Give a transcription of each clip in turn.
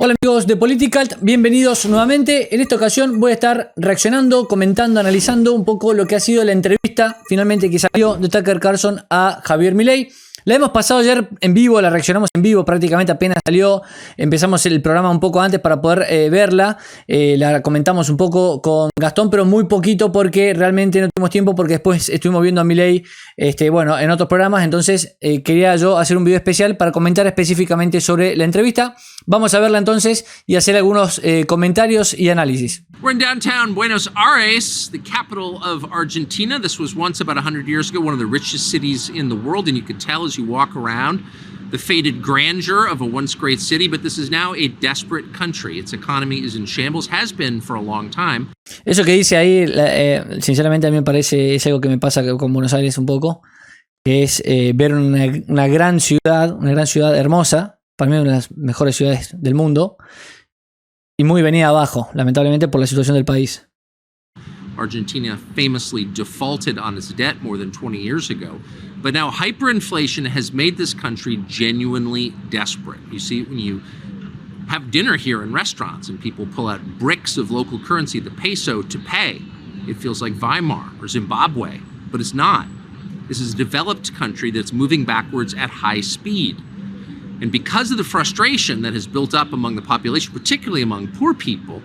Hola amigos de Politicalt, bienvenidos nuevamente. En esta ocasión voy a estar reaccionando, comentando, analizando un poco lo que ha sido la entrevista finalmente que salió de Tucker Carlson a Javier Milei. La hemos pasado ayer en vivo, la reaccionamos en vivo, prácticamente apenas salió. Empezamos el programa un poco antes para poder verla. La comentamos un poco con Gastón, pero muy poquito porque realmente no tuvimos tiempo, porque después estuvimos viendo a Milei en otros programas. Entonces quería yo hacer un video especial para comentar específicamente sobre la entrevista. Vamos a verla entonces y hacer algunos comentarios y análisis. We're in downtown Buenos Aires, the capital of Argentina. This was once, about 100 years ago, one of the richest cities in the world, and you could tell as you walk around the faded grandeur of a once great city, but this is now a desperate country. Its economy is in shambles, has been for a long time. Eso que dice ahí, sinceramente a mí me parece, es algo que me pasa con Buenos Aires un poco, que es ver una gran ciudad hermosa, para mí una de las mejores ciudades del mundo, y muy venida abajo, lamentablemente, por la situación del país. Argentina famously defaulted on its debt more than 20 years ago, but now hyperinflation has made this country genuinely desperate. You see, when you have dinner here in restaurants and people pull out bricks of local currency, the peso, to pay, it feels like Weimar or Zimbabwe, but it's not. This is a developed country that's moving backwards at high speed. And because of the frustration that has built up among the population, particularly among poor people,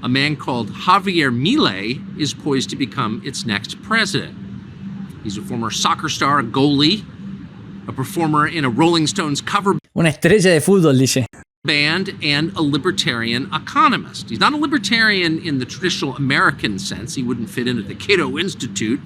a man called Javier Milei is poised to become its next president. He's a former soccer star, a goalie, a performer in a Rolling Stones cover Una estrella de fútbol, dice. band, and a libertarian economist. He's not a libertarian in the traditional American sense. He wouldn't fit in at the Cato Institute,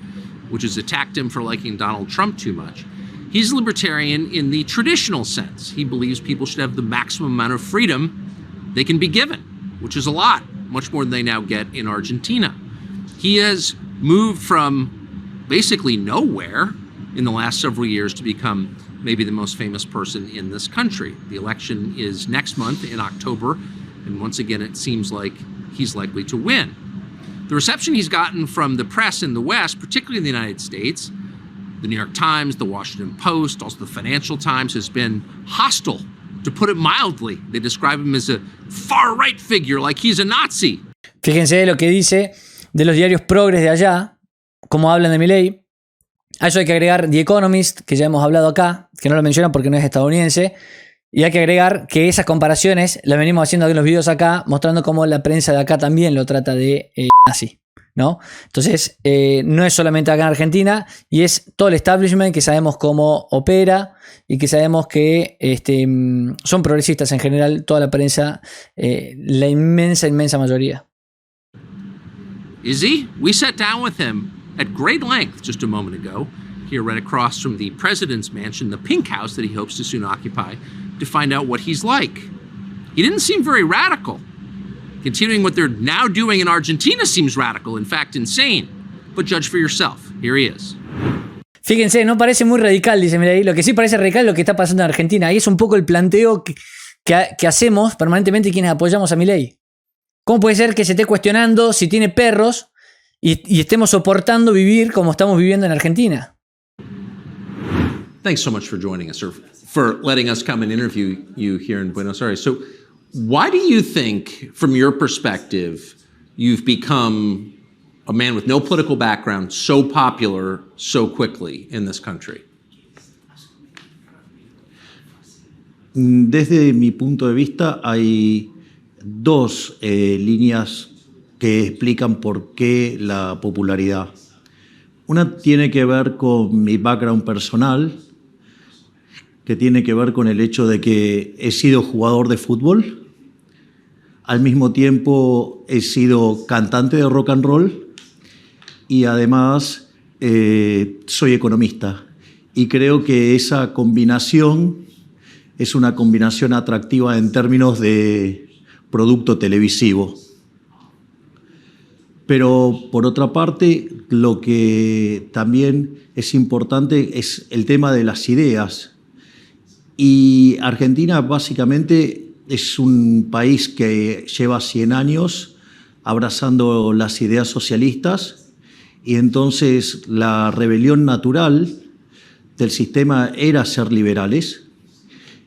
which has attacked him for liking Donald Trump too much. He's a libertarian in the traditional sense. He believes people should have the maximum amount of freedom they can be given, which is a lot, much more than they now get in Argentina. He has moved from basically nowhere in the last several years to become maybe the most famous person in this country. The election is next month in October, and once again it seems like he's likely to win. The reception he's gotten from the press in the West, particularly in the United States, the New York Times, the Washington Post, also the Financial Times, has been hostile, to put it mildly. They describe him as a far-right figure, like he's a Nazi. Fíjense lo que dice de los diarios progres de allá, cómo hablan de Milei. A eso hay que agregar The Economist, que ya hemos hablado acá, que no lo mencionan porque no es estadounidense. Y hay que agregar que esas comparaciones las venimos haciendo en los videos acá, mostrando cómo la prensa de acá también lo trata de nazi, ¿no? Entonces, no es solamente acá en Argentina, y es todo el establishment que sabemos cómo opera y que sabemos que son progresistas en general, toda la prensa, la inmensa mayoría. Is he? We sat down with him at great length just a moment ago, here right across from the president's mansion, the pink house that he hopes to soon occupy, to find out what he's like. He didn't seem very radical. Continuing what they're now doing in Argentina seems radical, in fact insane. But judge for yourself. Here he is. Fíjense, no parece muy radical, dice Milei. Lo que sí parece radical es lo que está pasando en Argentina. Y es un poco el planteo que hacemos permanentemente quienes apoyamos a Milei. ¿Cómo puede ser que se esté cuestionando si tiene perros y estemos soportando vivir como estamos viviendo en Argentina? Thanks so much for joining us, or for letting us come and interview you here in Buenos Aires. So, why do you think, from your perspective, you've become a man with no political background so popular so quickly in this country? Desde mi punto de vista hay dos líneas que explican por qué la popularidad. Una tiene que ver con mi background personal, que tiene que ver con el hecho de que he sido jugador de fútbol, al mismo tiempo he sido cantante de rock and roll y además soy economista. Y creo que esa combinación es una combinación atractiva en términos de producto televisivo. Pero por otra parte, lo que también es importante es el tema de las ideas. Y Argentina básicamente es un país que lleva 100 años abrazando las ideas socialistas, y entonces la rebelión natural del sistema era ser liberales,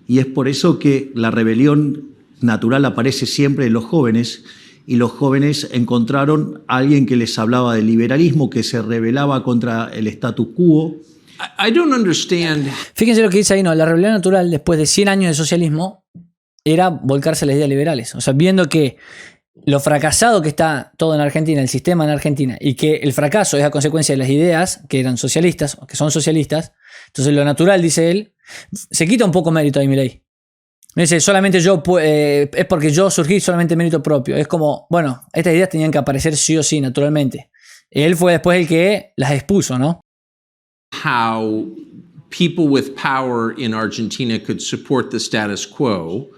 y es por eso que la rebelión natural aparece siempre en los jóvenes, y los jóvenes encontraron a alguien que les hablaba del liberalismo, que se rebelaba contra el status quo. I don't understand. Fíjense lo que dice ahí, ¿no? La rebelión natural, después de 100 años de socialismo, era volcarse a las ideas liberales. O sea, viendo que lo fracasado que está todo en Argentina, el sistema en Argentina, y que el fracaso es a consecuencia de las ideas que eran socialistas, o que son socialistas, entonces lo natural, dice él, se quita un poco mérito de Milei. No dice, solamente yo, es porque yo surgí solamente mérito propio. Es como, bueno, estas ideas tenían que aparecer sí o sí, naturalmente. Él fue después el que las expuso, ¿no? How people with power in Argentina could support the status quo,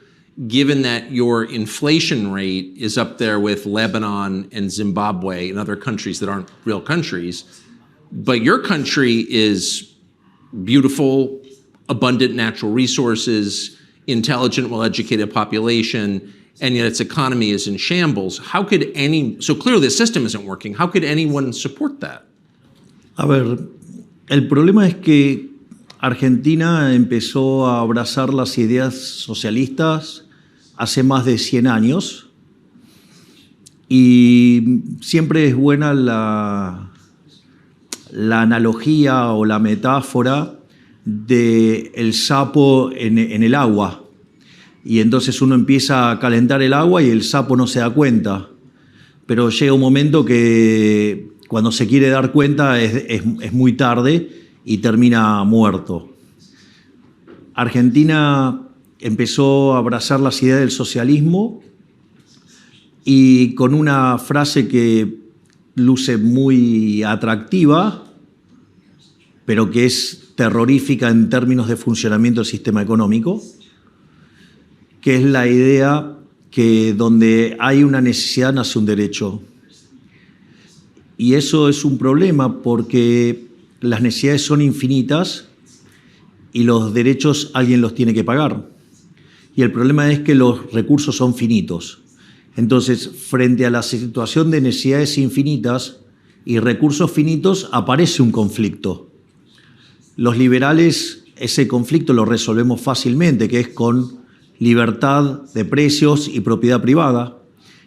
given that your inflation rate is up there with Lebanon and Zimbabwe and other countries that aren't real countries, but your country is beautiful, abundant natural resources, intelligent, well-educated population, and yet its economy is in shambles. How could so clearly the system isn't working. How could anyone support that? A ver, el problema es que Argentina empezó a abrazar las ideas socialistas hace más de 100 años, y siempre es buena la analogía o la metáfora del sapo en el agua. Y entonces uno empieza a calentar el agua y el sapo no se da cuenta. Pero llega un momento que cuando se quiere dar cuenta es muy tarde y termina muerto. Argentina empezó a abrazar las ideas del socialismo, y con una frase que luce muy atractiva, pero que es terrorífica en términos de funcionamiento del sistema económico, que es la idea que donde hay una necesidad nace un derecho. Y eso es un problema porque las necesidades son infinitas y los derechos alguien los tiene que pagar. Y el problema es que los recursos son finitos. Entonces, frente a la situación de necesidades infinitas y recursos finitos, aparece un conflicto. Los liberales ese conflicto lo resolvemos fácilmente, que es con libertad de precios y propiedad privada,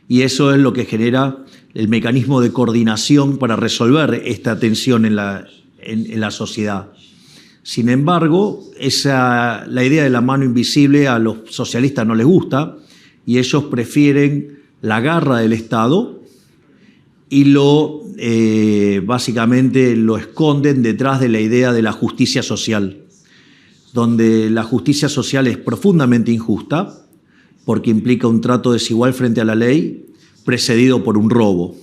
y eso es lo que genera el mecanismo de coordinación para resolver esta tensión en la sociedad. Sin embargo, la idea de la mano invisible a los socialistas no les gusta, y ellos prefieren la garra del Estado y básicamente lo esconden detrás de la idea de la justicia social, donde la justicia social es profundamente injusta porque implica un trato desigual frente a la ley precedido por un robo.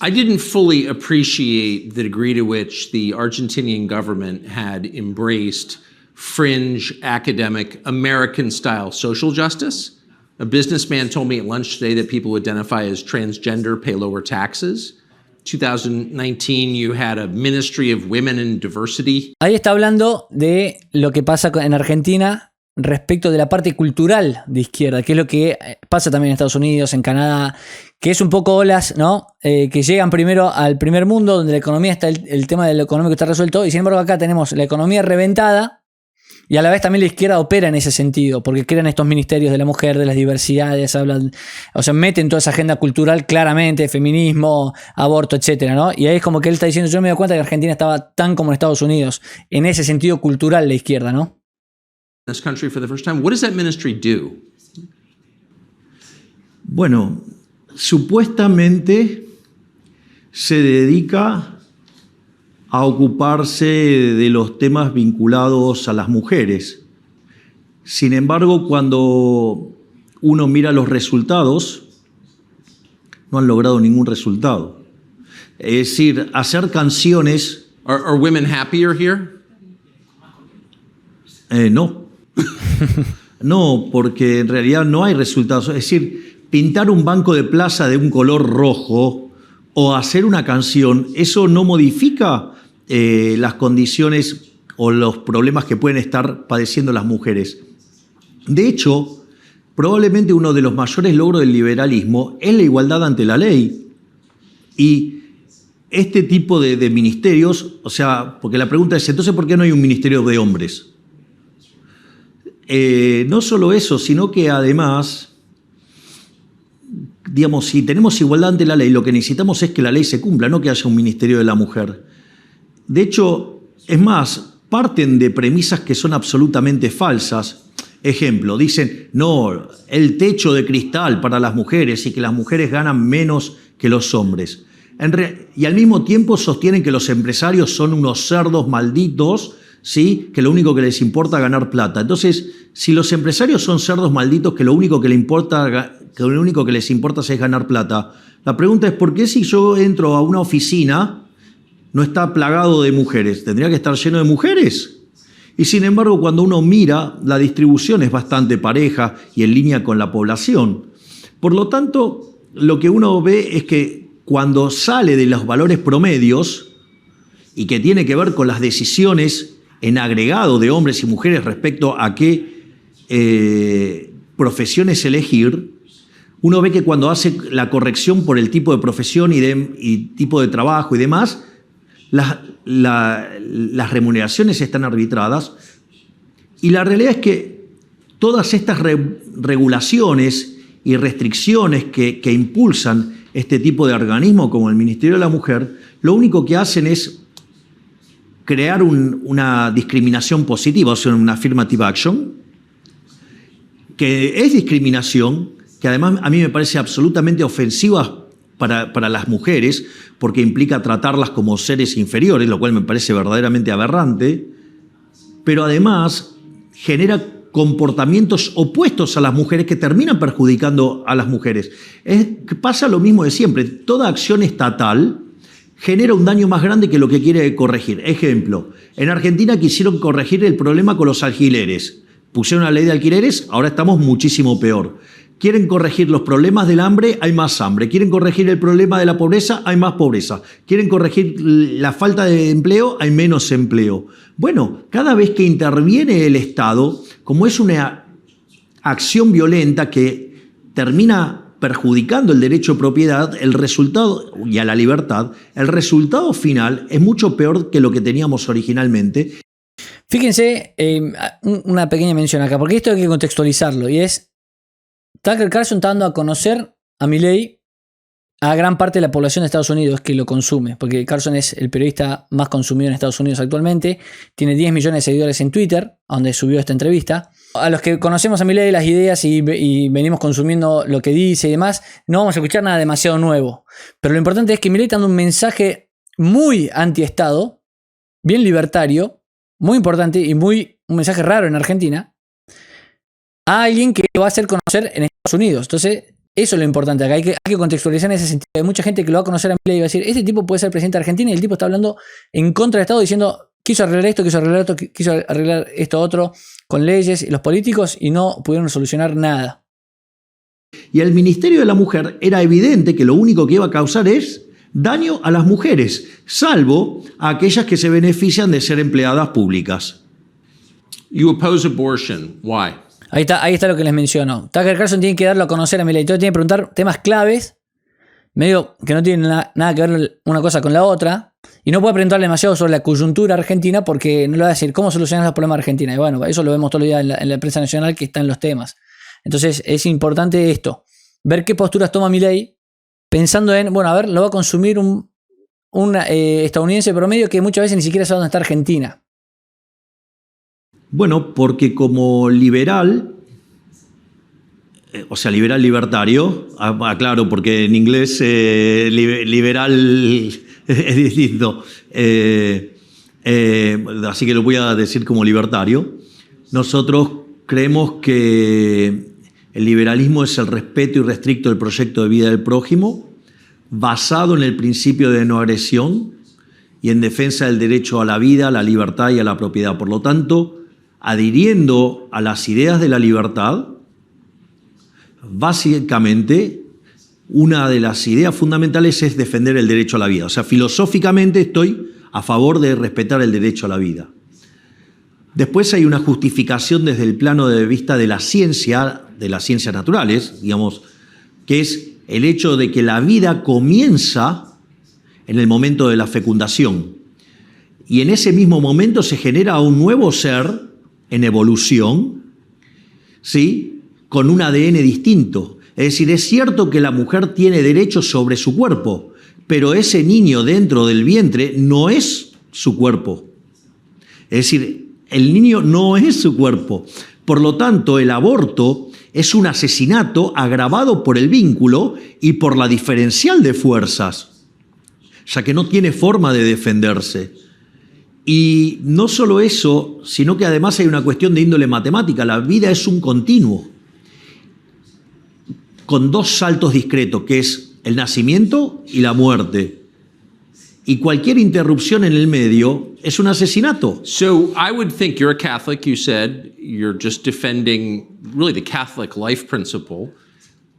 I didn't fully appreciate the degree to which the Argentinian government had embraced fringe, academic, American-style social justice. A businessman told me at lunch today that people who identify as transgender pay lower taxes. 2019, you had a Ministry of Women and Diversity. Ahí está hablando de lo que pasa en Argentina respecto de la parte cultural de izquierda, que es lo que pasa también en Estados Unidos, en Canadá, que es un poco olas, ¿no? Que llegan primero al primer mundo, donde la economía está, el tema del económico está resuelto, y sin embargo acá tenemos la economía reventada, y a la vez también la izquierda opera en ese sentido, porque crean estos ministerios de la mujer, de las diversidades, hablan, o sea, meten toda esa agenda cultural claramente, feminismo, aborto, etcétera, ¿no? Y ahí es como que él está diciendo, yo me doy cuenta que Argentina estaba tan como en Estados Unidos, en ese sentido cultural la izquierda, ¿no? This country for the first time. What does that ministry do? Bueno, supuestamente se dedica a ocuparse de los temas vinculados a las mujeres. Sin embargo, cuando uno mira los resultados, no han logrado ningún resultado. Es decir, hacer canciones... Are women happier here? No. No, porque en realidad no hay resultados. Es decir, pintar un banco de plaza de un color rojo o hacer una canción, eso no modifica las condiciones o los problemas que pueden estar padeciendo las mujeres. De hecho, probablemente uno de los mayores logros del liberalismo es la igualdad ante la ley. Y este tipo de ministerios, o sea, porque la pregunta es, entonces, ¿por qué no hay un ministerio de hombres? no solo eso, sino que además, digamos, si tenemos igualdad ante la ley, lo que necesitamos es que la ley se cumpla, no que haya un Ministerio de la Mujer. De hecho, es más, parten de premisas que son absolutamente falsas. Ejemplo, dicen, no, el techo de cristal para las mujeres y que las mujeres ganan menos que los hombres. Y al mismo tiempo sostienen que los empresarios son unos cerdos malditos, ¿sí? Que lo único que les importa es ganar plata. Entonces, si los empresarios son cerdos malditos que lo único que les importa es ganar plata, la pregunta es ¿por qué si yo entro a una oficina no está plagado de mujeres? ¿Tendría que estar lleno de mujeres? Y sin embargo, cuando uno mira, la distribución es bastante pareja y en línea con la población. Por lo tanto, lo que uno ve es que cuando sale de los valores promedios y que tiene que ver con las decisiones en agregado de hombres y mujeres respecto a qué profesiones elegir, uno ve que cuando hace la corrección por el tipo de profesión y tipo de trabajo y demás, las remuneraciones están arbitradas y la realidad es que todas estas regulaciones y restricciones que impulsan este tipo de organismo como el Ministerio de la Mujer, lo único que hacen es crear una discriminación positiva, o sea, una affirmative action, que es discriminación, que además a mí me parece absolutamente ofensiva para las mujeres, porque implica tratarlas como seres inferiores, lo cual me parece verdaderamente aberrante, pero además genera comportamientos opuestos a las mujeres que terminan perjudicando a las mujeres. Pasa lo mismo de siempre. Toda acción estatal genera un daño más grande que lo que quiere corregir. Ejemplo, en Argentina quisieron corregir el problema con los alquileres. Pusieron una ley de alquileres, ahora estamos muchísimo peor. Quieren corregir los problemas del hambre, hay más hambre. Quieren corregir el problema de la pobreza, hay más pobreza. Quieren corregir la falta de empleo, hay menos empleo. Bueno, cada vez que interviene el Estado, como es una acción violenta que termina perjudicando el derecho de propiedad, el resultado, y a la libertad, el resultado final es mucho peor que lo que teníamos originalmente. Fíjense, una pequeña mención acá, porque esto hay que contextualizarlo, y es Tucker Carlson está dando a conocer a Milei a gran parte de la población de Estados Unidos que lo consume, porque Carlson es el periodista más consumido en Estados Unidos actualmente, tiene 10 millones de seguidores en Twitter, donde subió esta entrevista. A los que conocemos a Milei, las ideas y venimos consumiendo lo que dice y demás, no vamos a escuchar nada demasiado nuevo. Pero lo importante es que Milei está dando un mensaje muy anti-Estado, bien libertario, muy importante y un mensaje raro en Argentina, a alguien que lo va a hacer conocer en Estados Unidos. Entonces, eso es lo importante acá. Hay que contextualizar en ese sentido. Hay mucha gente que lo va a conocer a Milei y va a decir, este tipo puede ser presidente de Argentina, y el tipo está hablando en contra del Estado diciendo, quiso arreglar esto, quiso arreglar esto otro con leyes y los políticos y no pudieron solucionar nada. Y el Ministerio de la Mujer era evidente que lo único que iba a causar es daño a las mujeres, salvo a aquellas que se benefician de ser empleadas públicas. You oppose abortion. Why? Ahí está lo que les menciono. Tucker Carlson tiene que darlo a conocer a Milei. Entonces tiene que preguntar temas claves, medio que no tienen nada que ver una cosa con la otra. Y no puede preguntarle demasiado sobre la coyuntura argentina porque no le va a decir cómo solucionar los problemas de Argentina. Y bueno, eso lo vemos todos los días en la prensa nacional que están los temas. Entonces es importante esto. Ver qué posturas toma Milei pensando en, bueno, a ver, lo va a consumir un estadounidense promedio que muchas veces ni siquiera sabe dónde está Argentina. Bueno, porque como liberal, o sea, liberal libertario, claro, porque en inglés liberal es distinto, así que lo voy a decir como libertario. Nosotros creemos que el liberalismo es el respeto irrestricto del proyecto de vida del prójimo, basado en el principio de no agresión y en defensa del derecho a la vida, a la libertad y a la propiedad. Por lo tanto, adhiriendo a las ideas de la libertad, básicamente una de las ideas fundamentales es defender el derecho a la vida. O sea, filosóficamente estoy a favor de respetar el derecho a la vida. Después hay una justificación desde el plano de vista de las ciencias naturales, digamos, que es el hecho de que la vida comienza en el momento de la fecundación. Y en ese mismo momento se genera un nuevo ser en evolución ¿sí? Con un ADN distinto. Es decir, es cierto que la mujer tiene derechos sobre su cuerpo, pero ese niño dentro del vientre no es su cuerpo. Es decir, el niño no es su cuerpo. Por lo tanto, el aborto es un asesinato agravado por el vínculo y por la diferencial de fuerzas, ya que no tiene forma de defenderse. Y no solo eso, sino que además hay una cuestión de índole matemática. La vida es un continuo, con dos saltos discretos, que es el nacimiento y la muerte. Y cualquier interrupción en el medio es un asesinato. So I would think you're a Catholic, you said. You're just defending really the Catholic life principle.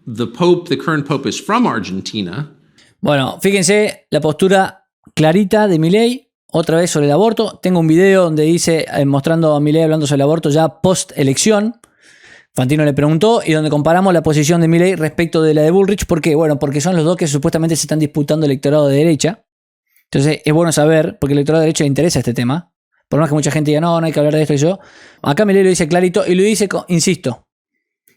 The Pope, the current Pope, is from Argentina. Bueno, fíjense la postura clarita de Milei, otra vez sobre el aborto. Tengo un video donde dice, mostrando a Milei hablando sobre el aborto ya post-elección. Fantino le preguntó y donde comparamos la posición de Milei respecto de la de Bullrich. ¿Por qué? Bueno, porque son los dos que supuestamente se están disputando el electorado de derecha. Entonces es bueno saber, porque el electorado de derecha le interesa este tema. Por más que mucha gente diga, no hay que hablar de esto y yo. Acá Milei lo dice clarito y lo dice, insisto,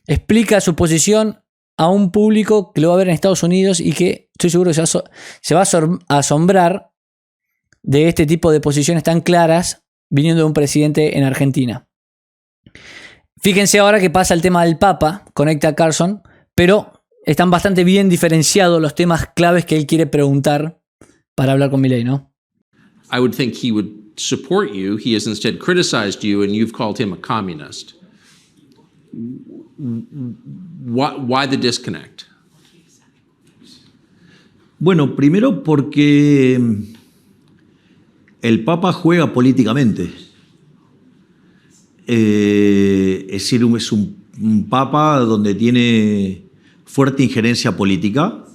explica su posición a un público que lo va a ver en Estados Unidos y que estoy seguro que se va a asombrar de este tipo de posiciones tan claras viniendo de un presidente en Argentina. Fíjense ahora que pasa el tema del Papa, conecta a Carson, pero están bastante bien diferenciados los temas claves que él quiere preguntar para hablar con Milei, ¿no? I would think he would support you. He has instead criticized you, and you've called him a communist. Why the disconnect? Bueno, primero porque el Papa juega políticamente. Es decir, es un Papa donde tiene fuerte injerencia política.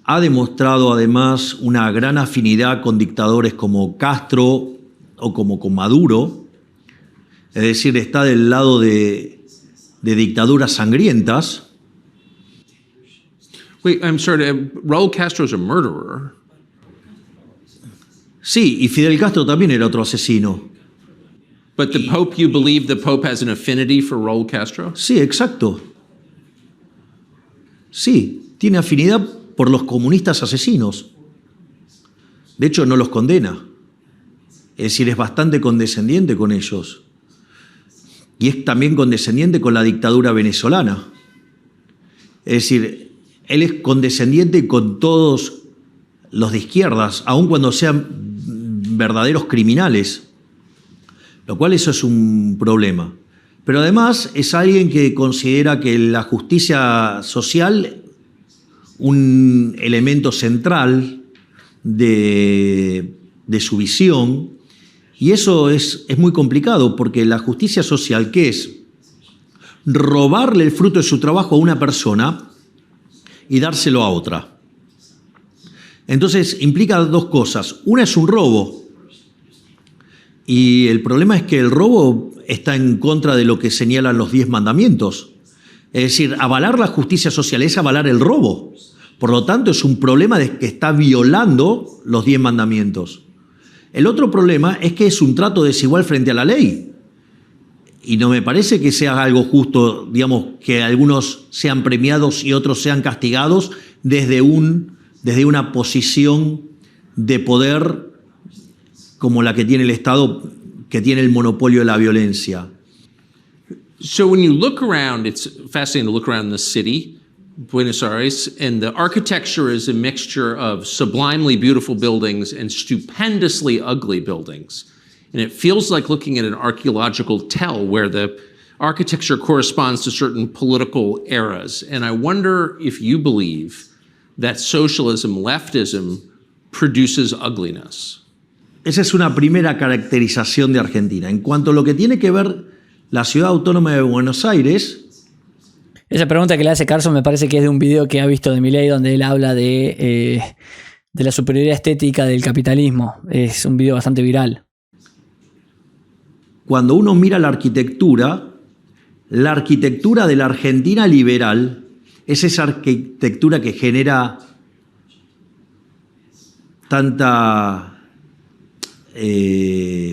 Ha demostrado además una gran afinidad con dictadores como Castro o como con Maduro. Es decir, está del lado de dictaduras sangrientas. Wait, I'm sorry. Raúl Castro is a murderer. Sí, y Fidel Castro también era otro asesino. But the Pope, you believe the Pope has an affinity for Raúl Castro? Sí, exacto. Sí, tiene afinidad por los comunistas asesinos. De hecho, no los condena. Es decir, es bastante condescendiente con ellos. Y es también condescendiente con la dictadura venezolana. Es decir, él es condescendiente con todos los de izquierdas, aun cuando sean verdaderos criminales. Lo cual eso es un problema. Pero además es alguien que considera que la justicia social un elemento central de su visión, y eso es muy complicado porque la justicia social, ¿qué es? Robarle el fruto de su trabajo a una persona y dárselo a otra. Entonces implica dos cosas. Una es un robo, y el problema es que el robo está en contra de lo que señalan los 10 mandamientos. Es decir, avalar la justicia social es avalar el robo. Por lo tanto, es un problema de que está violando los 10 mandamientos. El otro problema es que es un trato desigual frente a la ley. Y no me parece que sea algo justo, digamos, que algunos sean premiados y otros sean castigados desde una posición de poder como la que tiene el Estado, que tiene el monopolio de la violencia. So when you look around, it's fascinating to look around the city, Buenos Aires, and the architecture is a mixture of sublimely beautiful buildings and stupendously ugly buildings. And it feels like looking at an archaeological tell where the architecture corresponds to certain political eras. And I wonder if you believe that socialism, leftism, produces ugliness. Esa es una primera caracterización de Argentina. En cuanto a lo que tiene que ver la ciudad autónoma de Buenos Aires. Esa pregunta que le hace Carson me parece que es de un video que ha visto de Milei donde él habla de la superioridad estética del capitalismo. Es un video bastante viral. Cuando uno mira la arquitectura de la Argentina liberal es esa arquitectura que genera tanta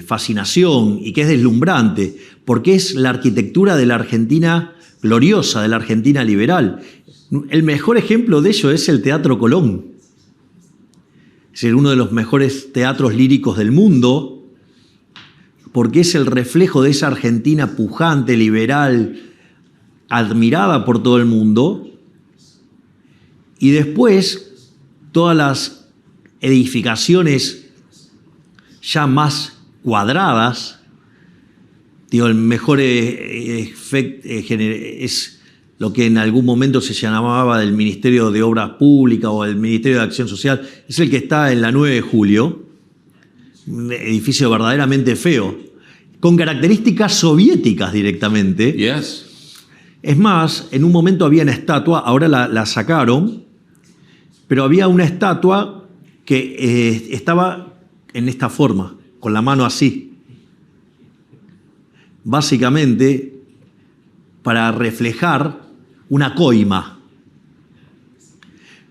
fascinación y que es deslumbrante, porque es la arquitectura de la Argentina gloriosa, de la Argentina liberal. El mejor ejemplo de ello es el Teatro Colón. Es uno de los mejores teatros líricos del mundo, porque es el reflejo de esa Argentina pujante, liberal, admirada por todo el mundo. Y después, todas las edificaciones ya más cuadradas, digo, el mejor efecto es lo que en algún momento se llamaba del Ministerio de Obras Públicas o el Ministerio de Acción Social, es el que está en la 9 de Julio, un edificio verdaderamente feo, con características soviéticas directamente. Yes. Es más, en un momento había una estatua, ahora la sacaron, pero había una estatua que estaba en esta forma, con la mano así. Básicamente, para reflejar una coima,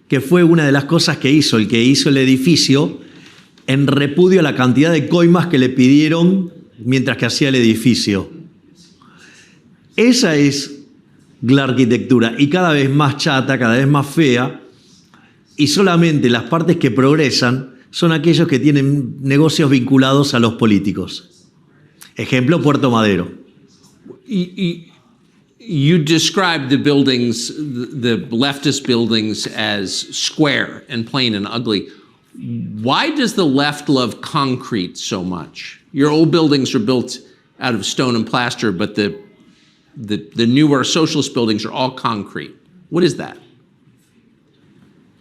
que fue una de las cosas que hizo el edificio, en repudio a la cantidad de coimas que le pidieron mientras que hacía el edificio. Esa es la arquitectura, y cada vez más chata, cada vez más fea, y solamente las partes que progresan son aquellos que tienen negocios vinculados a los políticos. Ejemplo, Puerto Madero. You described the buildings, the leftist buildings, as square and plain and ugly. Why does the left love concrete so much? Your old buildings are built out of stone and plaster, but the newer socialist buildings are all concrete. What is that?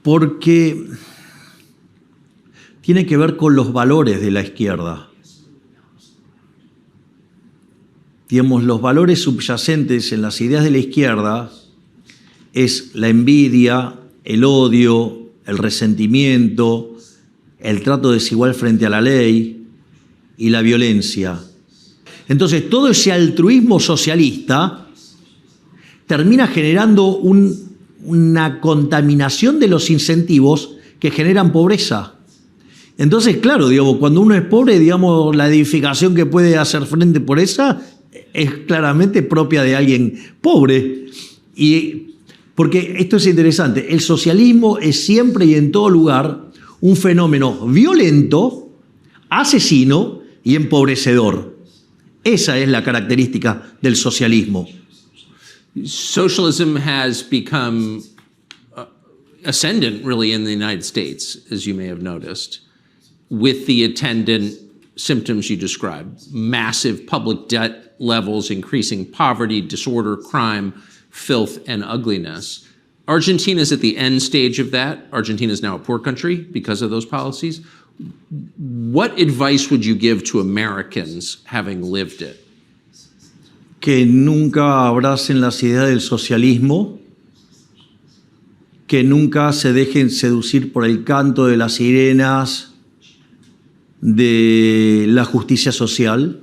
Porque tiene que ver con los valores de la izquierda. Digamos, los valores subyacentes en las ideas de la izquierda es la envidia, el odio, el resentimiento, el trato desigual frente a la ley y la violencia. Entonces, todo ese altruismo socialista termina generando una contaminación de los incentivos que generan pobreza. Entonces, claro, digamos, cuando uno es pobre, digamos, la edificación que puede hacer frente por esa es claramente propia de alguien pobre. Y porque esto es interesante, el socialismo es siempre y en todo lugar un fenómeno violento, asesino y empobrecedor. Esa es la característica del socialismo. Socialism has become ascendant, really, in the United States, as you may have noticed, with the attendant symptoms you described: massive public debt levels, increasing poverty, disorder, crime, filth, and ugliness. Argentina is at the end stage of that. Argentina is now a poor country because of those policies. What advice would you give to Americans having lived it? Que nunca abracen las ideas del socialismo, que nunca se dejen seducir por el canto de las sirenas de la justicia social,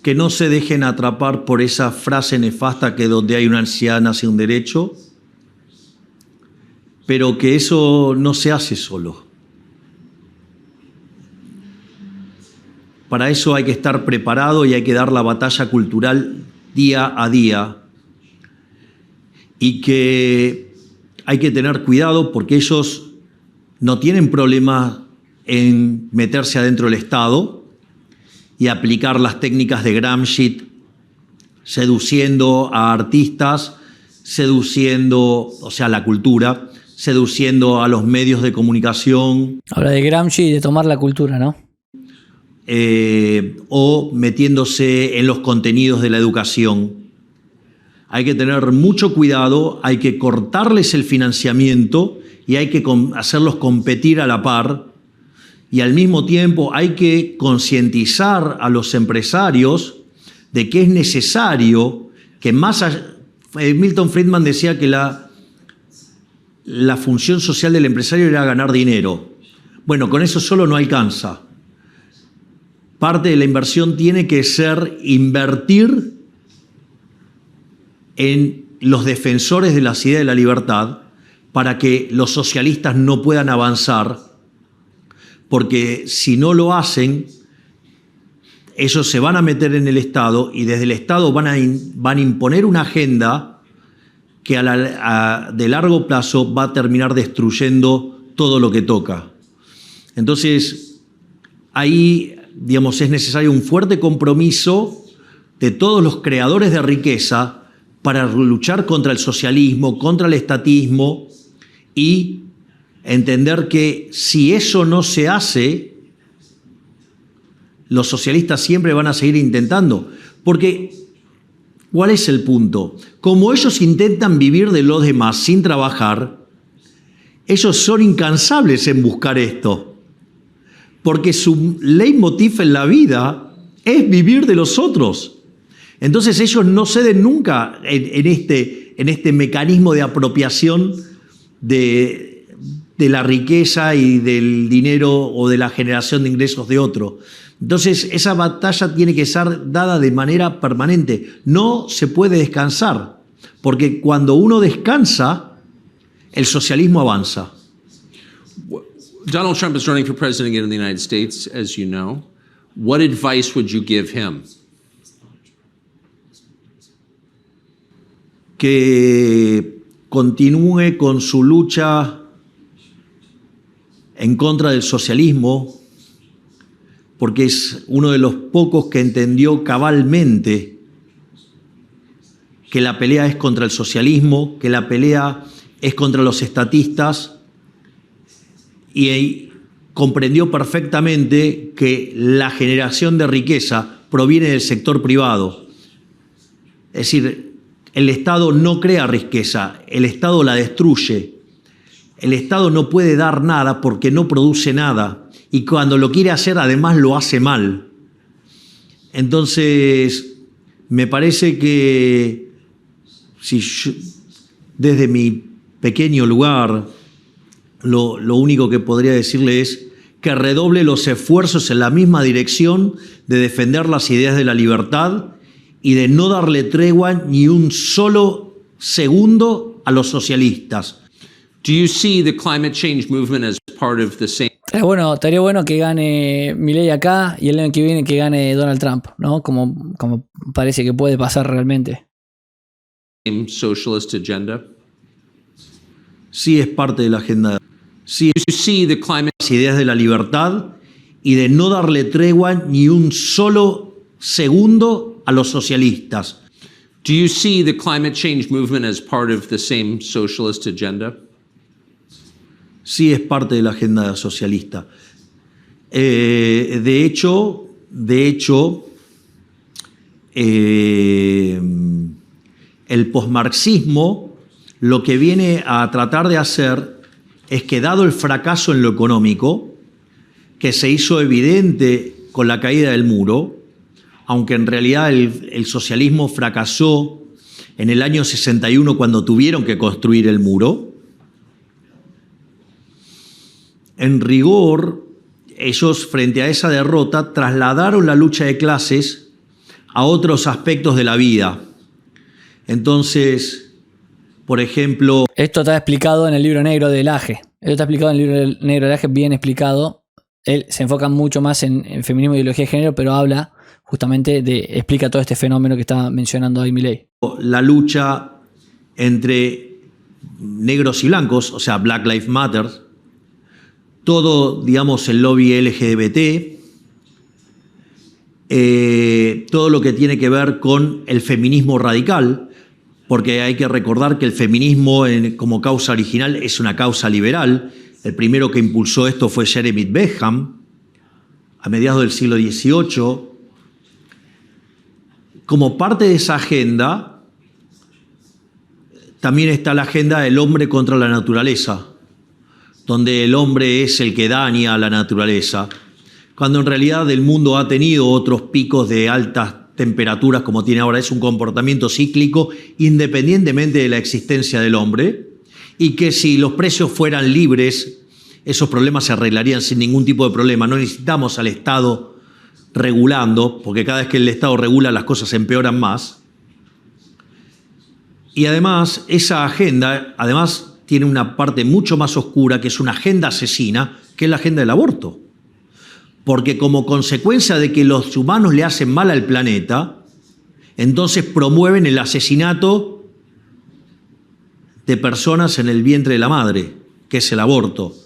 que no se dejen atrapar por esa frase nefasta que donde hay una ansiedad nace un derecho, pero que eso no se hace solo. Para eso hay que estar preparado y hay que dar la batalla cultural día a día, y que hay que tener cuidado porque ellos no tienen problema en meterse adentro del Estado y aplicar las técnicas de Gramsci, seduciendo a artistas, seduciendo, o sea, la cultura, seduciendo a los medios de comunicación. Habla de Gramsci y de tomar la cultura, ¿no? O metiéndose en los contenidos de la educación. Hay que tener mucho cuidado, hay que cortarles el financiamiento y hay que hacerlos competir a la par, y al mismo tiempo hay que concientizar a los empresarios de que es necesario que más allá, Milton Friedman decía que la función social del empresario era ganar dinero. Bueno, con eso solo no alcanza. Parte de la inversión tiene que ser invertir en los defensores de las ideas de la libertad para que los socialistas no puedan avanzar, porque si no lo hacen, ellos se van a meter en el Estado y desde el Estado van a imponer una agenda que de largo plazo va a terminar destruyendo todo lo que toca. Entonces, ahí, digamos, es necesario un fuerte compromiso de todos los creadores de riqueza para luchar contra el socialismo, contra el estatismo y entender que si eso no se hace, los socialistas siempre van a seguir intentando. Porque, ¿cuál es el punto? Como ellos intentan vivir de los demás sin trabajar, ellos son incansables en buscar esto. Porque su leitmotiv en la vida es vivir de los otros. Entonces ellos no ceden nunca en este mecanismo de apropiación de la riqueza y del dinero o de la generación de ingresos de otro. Entonces esa batalla tiene que ser dada de manera permanente. No se puede descansar, porque cuando uno descansa, el socialismo avanza. Donald Trump is running for president again in the United States, as you know. What advice would you give him? Que continúe con su lucha en contra del socialismo, porque es uno de los pocos que entendió cabalmente que la pelea es contra el socialismo, que la pelea es contra los estatistas, y comprendió perfectamente que la generación de riqueza proviene del sector privado. Es decir, el Estado no crea riqueza, el Estado la destruye. El Estado no puede dar nada porque no produce nada. Y cuando lo quiere hacer, además lo hace mal. Entonces, me parece que si yo, desde mi pequeño lugar, lo único que podría decirle es que redoble los esfuerzos en la misma dirección de defender las ideas de la libertad y de no darle tregua ni un solo segundo a los socialistas. Do you see the climate change movement as part of the same Estaría bueno que gane Milei acá y el año que viene que gane Donald Trump, ¿no? Como parece que puede pasar realmente. socialist agenda? Sí, es parte de la agenda. Sí, You see the climate las ideas de la libertad y de no darle tregua ni un solo segundo a los socialistas. Do you see the climate change movement as part of the same socialist agenda? Sí, es parte de la agenda socialista. De hecho, el posmarxismo lo que viene a tratar de hacer es que, dado el fracaso en lo económico, que se hizo evidente con la caída del muro, aunque en realidad el socialismo fracasó en el año 61 cuando tuvieron que construir el muro, en rigor, ellos frente a esa derrota trasladaron la lucha de clases a otros aspectos de la vida. Entonces, por ejemplo... Esto está explicado en el libro negro de Lage. Bien explicado. Él se enfoca mucho más en feminismo y ideología de género, pero habla justamente explica todo este fenómeno que está mencionando ahí Milei. La lucha entre negros y blancos, o sea, Black Lives Matter, todo, digamos, el lobby LGBT, todo lo que tiene que ver con el feminismo radical, porque hay que recordar que el feminismo como causa original es una causa liberal. El primero que impulsó esto fue Jeremy Bentham, a mediados del siglo XVIII. Como parte de esa agenda, también está la agenda del hombre contra la naturaleza, donde el hombre es el que daña a la naturaleza, cuando en realidad el mundo ha tenido otros picos de altas temperaturas como tiene ahora. Es un comportamiento cíclico independientemente de la existencia del hombre, y que si los precios fueran libres, esos problemas se arreglarían sin ningún tipo de problema. No necesitamos al Estado regulando, porque cada vez que el Estado regula las cosas empeoran más. Y además, esa agenda tiene una parte mucho más oscura, que es una agenda asesina, que es la agenda del aborto. porque como consecuencia de que los humanos le hacen mal al planeta, entonces promueven el asesinato de personas en el vientre de la madre, que es el aborto.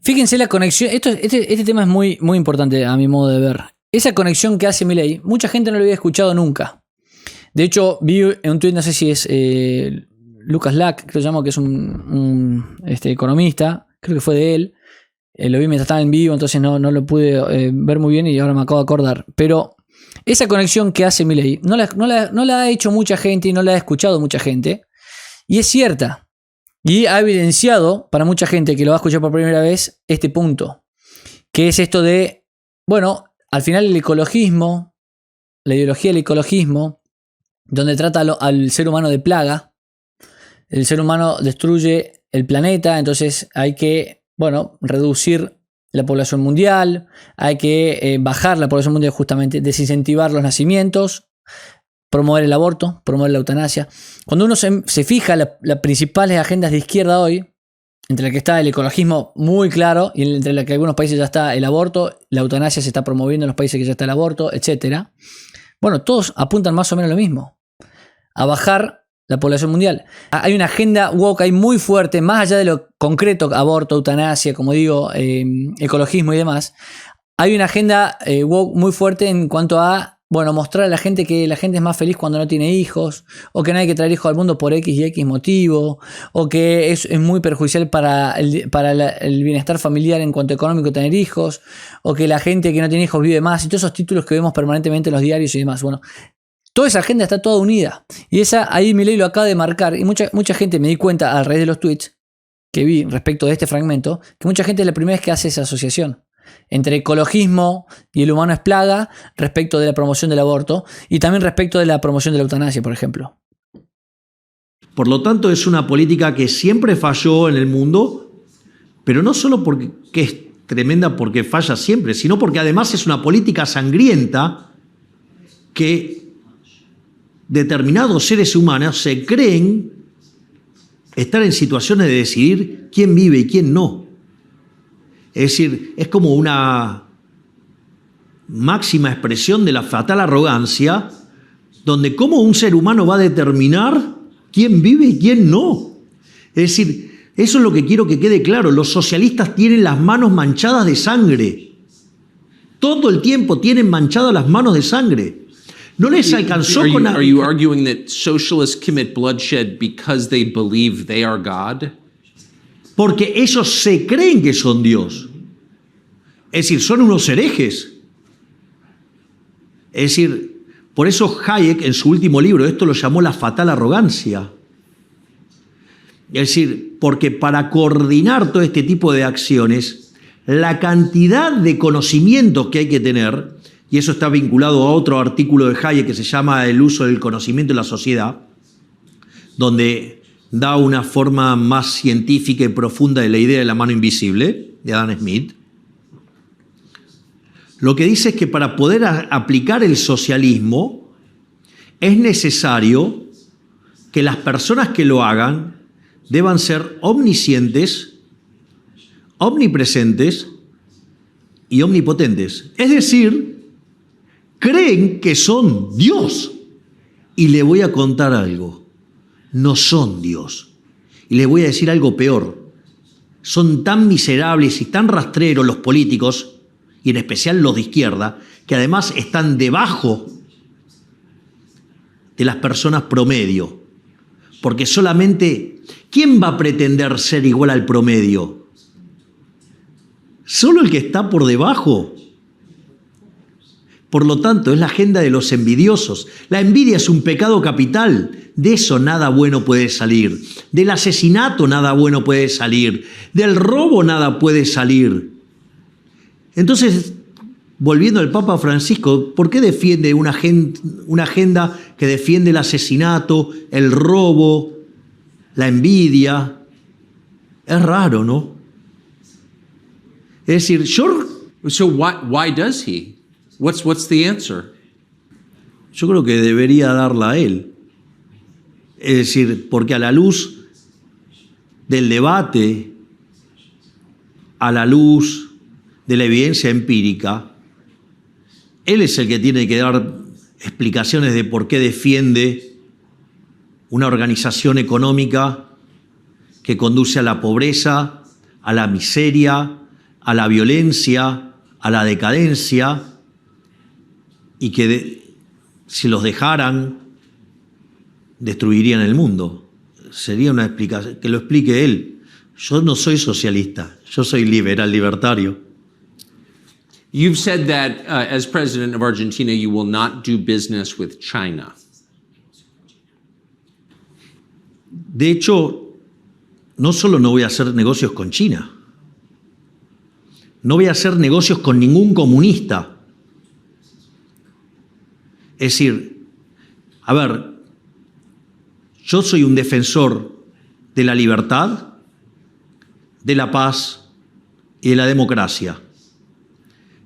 Fíjense la conexión, este tema es muy, muy importante a mi modo de ver. Esa conexión que hace Milei, mucha gente no lo había escuchado nunca. De hecho, vi en un tweet, no sé si es Lucas Lack, que lo llamo, que es un economista, creo que fue de él. Lo vi mientras estaba en vivo, entonces no lo pude ver muy bien y ahora me acabo de acordar. Pero esa conexión que hace Milei no la ha hecho mucha gente y no la ha escuchado mucha gente. Y es cierta. Y ha evidenciado para mucha gente que lo va a escuchar por primera vez este punto. Que es esto de, bueno, al final el ecologismo, la ideología del ecologismo, donde trata al ser humano de plaga. El ser humano destruye el planeta, entonces hay que, bueno, reducir la población mundial, hay que bajar la población mundial, justamente desincentivar los nacimientos, promover el aborto, promover la eutanasia. Cuando uno se fija las principales agendas de izquierda hoy, entre la que está el ecologismo muy claro y entre la que en algunos países ya está el aborto, la eutanasia se está promoviendo en los países que ya está el aborto, etc. Bueno, todos apuntan más o menos lo mismo, a bajar la población mundial. Hay una agenda woke ahí muy fuerte, más allá de lo concreto, aborto, eutanasia, como digo, ecologismo y demás. Hay una agenda woke muy fuerte en cuanto a, bueno, mostrar a la gente que la gente es más feliz cuando no tiene hijos, o que no hay que traer hijos al mundo por X y X motivo, o que es muy perjudicial para el bienestar familiar en cuanto a económico tener hijos, o que la gente que no tiene hijos vive más, y todos esos títulos que vemos permanentemente en los diarios y demás. Bueno, toda esa agenda está toda unida. Y ahí Milei lo acaba de marcar. Y mucha gente, me di cuenta a raíz de los tweets que vi respecto de este fragmento, que mucha gente es la primera vez que hace esa asociación entre ecologismo y el humano es plaga respecto de la promoción del aborto y también respecto de la promoción de la eutanasia, por ejemplo. Por lo tanto, es una política que siempre falló en el mundo, pero no solo porque es tremenda porque falla siempre, sino porque además es una política sangrienta que determinados seres humanos se creen estar en situaciones de decidir quién vive y quién no. Es decir, es como una máxima expresión de la fatal arrogancia, donde cómo un ser humano va a determinar quién vive y quién no. Es decir, eso es lo que quiero que quede claro. Los socialistas tienen las manos manchadas de sangre. Todo el tiempo tienen manchadas las manos de sangre. No les alcanzó con... Are you arguing that socialists commit bloodshed because they believe they are God? Porque ellos se creen que son Dios. Es decir, son unos herejes. Es decir, por eso Hayek en su último libro esto lo llamó la fatal arrogancia. Es decir, porque para coordinar todo este tipo de acciones, la cantidad de conocimientos que hay que tener, y eso está vinculado a otro artículo de Hayek que se llama El uso del conocimiento en la sociedad, donde da una forma más científica y profunda de la idea de la mano invisible, de Adam Smith. Lo que dice es que para poder aplicar el socialismo es necesario que las personas que lo hagan deban ser omniscientes, omnipresentes y omnipotentes. Es decir, creen que son Dios. Y le voy a contar algo. No son Dios. Y les voy a decir algo peor. Son tan miserables y tan rastreros los políticos, y en especial los de izquierda, que además están debajo de las personas promedio. Porque solamente, ¿quién va a pretender ser igual al promedio? Solo el que está por debajo. Por lo tanto, es la agenda de los envidiosos. La envidia es un pecado capital. De eso nada bueno puede salir. Del asesinato nada bueno puede salir. Del robo nada puede salir. Entonces, volviendo al Papa Francisco, ¿por qué defiende una agenda que defiende el asesinato, el robo, la envidia? Es raro, ¿no? Es decir, So why does he? What's the answer? yo creo que debería darla a él. Es decir, porque a la luz del debate, a la luz de la evidencia empírica, Él es el que tiene que dar explicaciones de por qué defiende una organización económica que conduce a la pobreza, a la miseria, a la violencia, a la decadencia, y que si los dejaran, destruirían el mundo. Sería una explicación, que lo explique él. Yo no soy socialista, yo soy liberal, libertario. You've said that as president of Argentina, you will not do business with China. De hecho, no solo no voy a hacer negocios con China, no voy a hacer negocios con ningún comunista. Es decir, a ver, yo soy un defensor de la libertad, de la paz y de la democracia.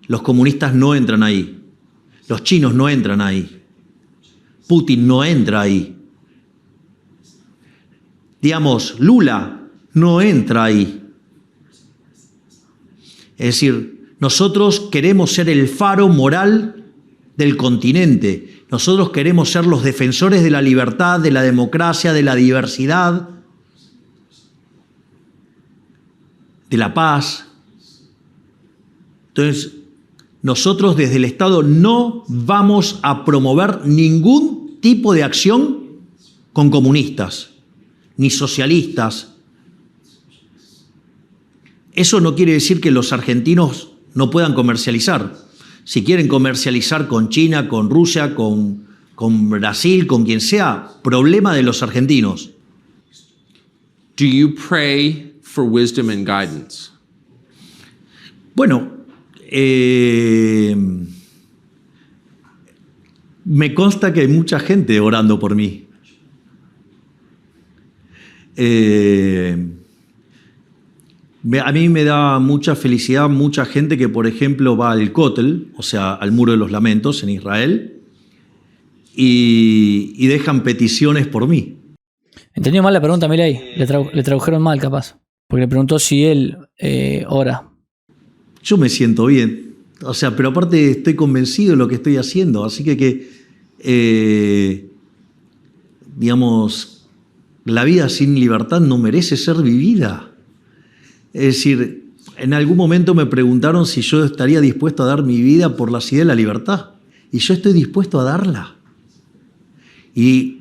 Los comunistas no entran ahí. Los chinos no entran ahí. Putin no entra ahí. Digamos, Lula no entra ahí. Es decir, nosotros queremos ser el faro moral del continente. Nosotros queremos ser los defensores de la libertad, de la democracia, de la diversidad, de la paz. Entonces, nosotros desde el Estado no vamos a promover ningún tipo de acción con comunistas, ni socialistas. Eso no quiere decir que los argentinos no puedan comercializar. Si quieren comercializar con China, con Rusia, con Brasil, con quien sea, problema de los argentinos. Do you pray for wisdom and guidance? Bueno, me consta que hay mucha gente orando por mí. A mí me da mucha felicidad mucha gente que, por ejemplo, va al Kotel, o sea, al Muro de los Lamentos en Israel, y dejan peticiones por mí. Entendió mal la pregunta, Milei. Le tradujeron mal, capaz. Porque le preguntó si él ora. Yo me siento bien. O sea, pero aparte estoy convencido de lo que estoy haciendo. Así digamos, la vida sin libertad no merece ser vivida. Es decir, en algún momento me preguntaron si yo estaría dispuesto a dar mi vida por la idea de la libertad. Y yo estoy dispuesto a darla. Y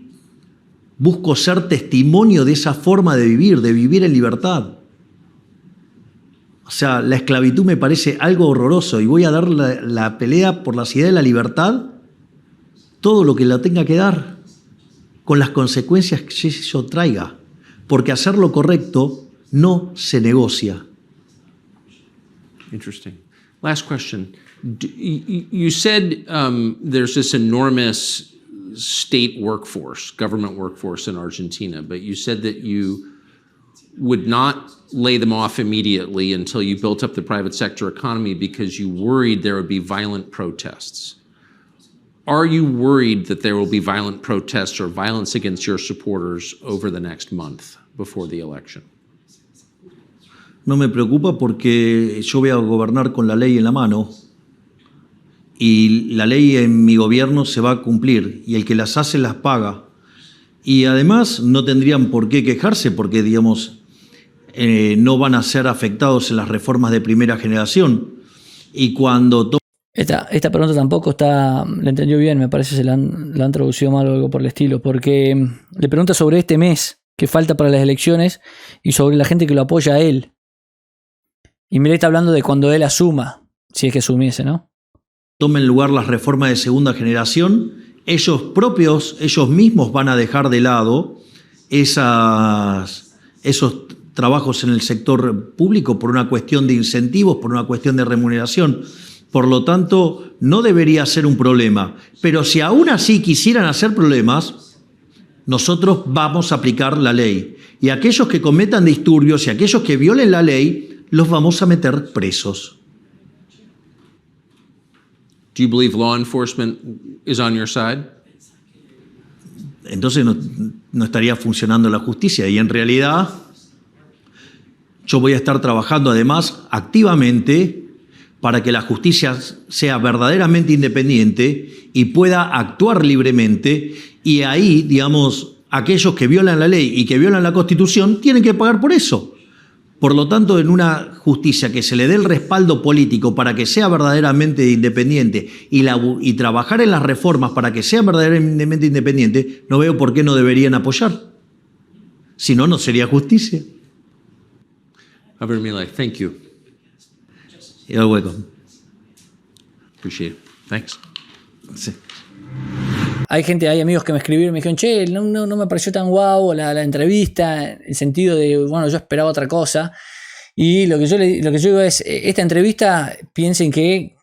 busco ser testimonio de esa forma de vivir en libertad. O sea, la esclavitud me parece algo horroroso y voy a dar la pelea por la idea de la libertad, todo lo que la tenga que dar, con las consecuencias que eso traiga. Porque hacer lo correcto no se negocia. Interesting. Last question. You said there's this enormous state workforce, government workforce in Argentina, but you said that you would not lay them off immediately until you built up the private sector economy because you worried there would be violent protests. Are you worried that there will be violent protests or violence against your supporters over the next month before the election? No me preocupa porque yo voy a gobernar con la ley en la mano y la ley en mi gobierno se va a cumplir y el que las hace las paga. Y además no tendrían por qué quejarse porque, digamos, no van a ser afectados en las reformas de primera generación. Y cuando... Esta pregunta tampoco la entendió bien, me parece que la han traducido mal o algo por el estilo, porque le pregunta sobre este mes que falta para las elecciones y sobre la gente que lo apoya a él. Y Milei está hablando de cuando él asuma, si es que asumiese, ¿no? Tomen lugar las reformas de segunda generación, ellos mismos van a dejar de lado esos trabajos en el sector público por una cuestión de incentivos, por una cuestión de remuneración. Por lo tanto, no debería ser un problema. Pero si aún así quisieran hacer problemas, nosotros vamos a aplicar la ley. Y aquellos que cometan disturbios y aquellos que violen la ley, los vamos a meter presos. Do you believe law enforcement is on your side? Entonces no estaría funcionando la justicia. Y en realidad yo voy a estar trabajando además activamente para que la justicia sea verdaderamente independiente y pueda actuar libremente, y ahí, digamos, aquellos que violan la ley y que violan la Constitución tienen que pagar por eso. Por lo tanto, en una justicia que se le dé el respaldo político para que sea verdaderamente independiente y trabajar en las reformas para que sea verdaderamente independiente, no veo por qué no deberían apoyar. Si no, no sería justicia. Javier Milei, thank you. You're welcome. Appreciate it. Thanks. Sí. Hay amigos que me escribieron y me dijeron, che, no me pareció tan guau la entrevista, en el sentido de, bueno, yo esperaba otra cosa. Y lo que yo digo es, esta entrevista, piensen que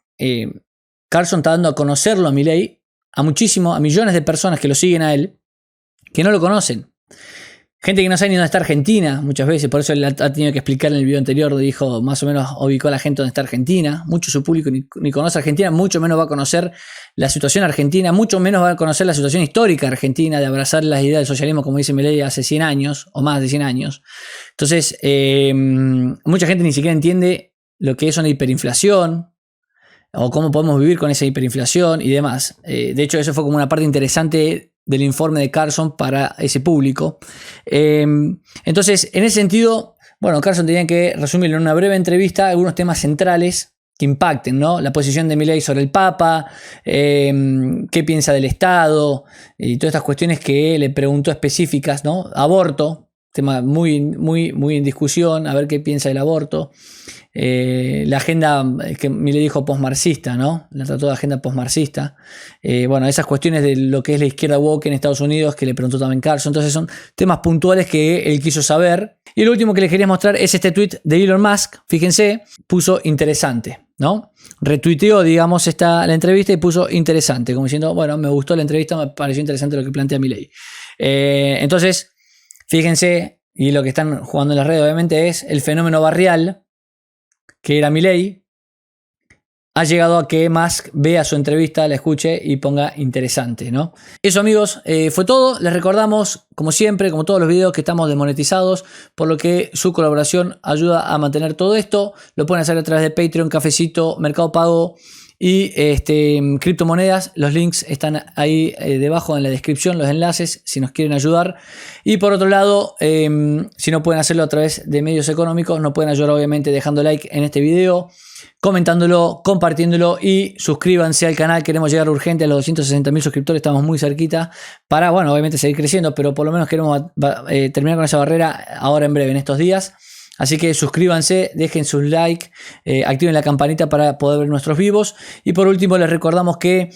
Carlson está dando a conocerlo a Milei, a millones de personas que lo siguen a él, que no lo conocen. Gente que no sabe ni dónde está Argentina, muchas veces, por eso él ha tenido que explicar en el video anterior, dijo, más o menos ubicó a la gente dónde está Argentina. Mucho de su público ni conoce Argentina, mucho menos va a conocer la situación argentina, mucho menos va a conocer la situación histórica argentina de abrazar las ideas del socialismo, como dice Milei, hace 100 años o más de 100 años. Entonces, mucha gente ni siquiera entiende lo que es una hiperinflación o cómo podemos vivir con esa hiperinflación y demás. De hecho, eso fue como una parte interesante del informe de Carlson para ese público. Entonces, en ese sentido, bueno, Carlson tenía que resumir en una breve entrevista algunos temas centrales que impacten, ¿no? La posición de Milei sobre el Papa, qué piensa del Estado y todas estas cuestiones que le preguntó específicas, ¿no? Aborto, tema muy en discusión, a ver qué piensa del aborto. La agenda que Milei dijo postmarxista, ¿no? La trató de agenda postmarxista. Bueno, esas cuestiones de lo que es la izquierda woke en Estados Unidos que le preguntó también Carlson. Entonces son temas puntuales que él quiso saber. Y lo último que les quería mostrar es este tweet de Elon Musk. Fíjense, puso interesante, ¿no? Retuiteó, digamos, la entrevista y puso interesante, como diciendo, bueno, me gustó la entrevista, me pareció interesante lo que plantea Milei. Entonces, fíjense, y lo que están jugando en las redes obviamente es el fenómeno barrial, que era Milei, ha llegado a que Musk vea su entrevista, la escuche y ponga interesante, ¿no? Eso, amigos, fue todo. Les recordamos, como siempre, como todos los videos, que estamos desmonetizados, por lo que su colaboración ayuda a mantener todo esto. Lo pueden hacer a través de Patreon, Cafecito, Mercado Pago y criptomonedas. Los links están ahí debajo en la descripción, los enlaces, si nos quieren ayudar. Y por otro lado, si no pueden hacerlo a través de medios económicos, nos pueden ayudar obviamente dejando like en este video, comentándolo, compartiéndolo y suscríbanse al canal. Queremos llegar urgente a los 260.000 suscriptores, estamos muy cerquita para, bueno, obviamente seguir creciendo, pero por lo menos queremos terminar con esa barrera ahora en breve, en estos días. Así que suscríbanse, dejen sus likes, activen la campanita para poder ver nuestros vivos. Y por último les recordamos que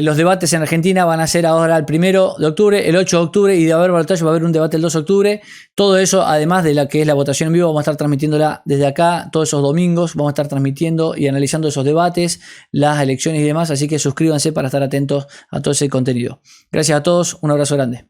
los debates en Argentina van a ser ahora el 1 de octubre, el 8 de octubre y de haber balotaje va a haber un debate el 2 de octubre. Todo eso, además de la que es la votación en vivo, vamos a estar transmitiéndola desde acá todos esos domingos. Vamos a estar transmitiendo y analizando esos debates, las elecciones y demás. Así que suscríbanse para estar atentos a todo ese contenido. Gracias a todos, un abrazo grande.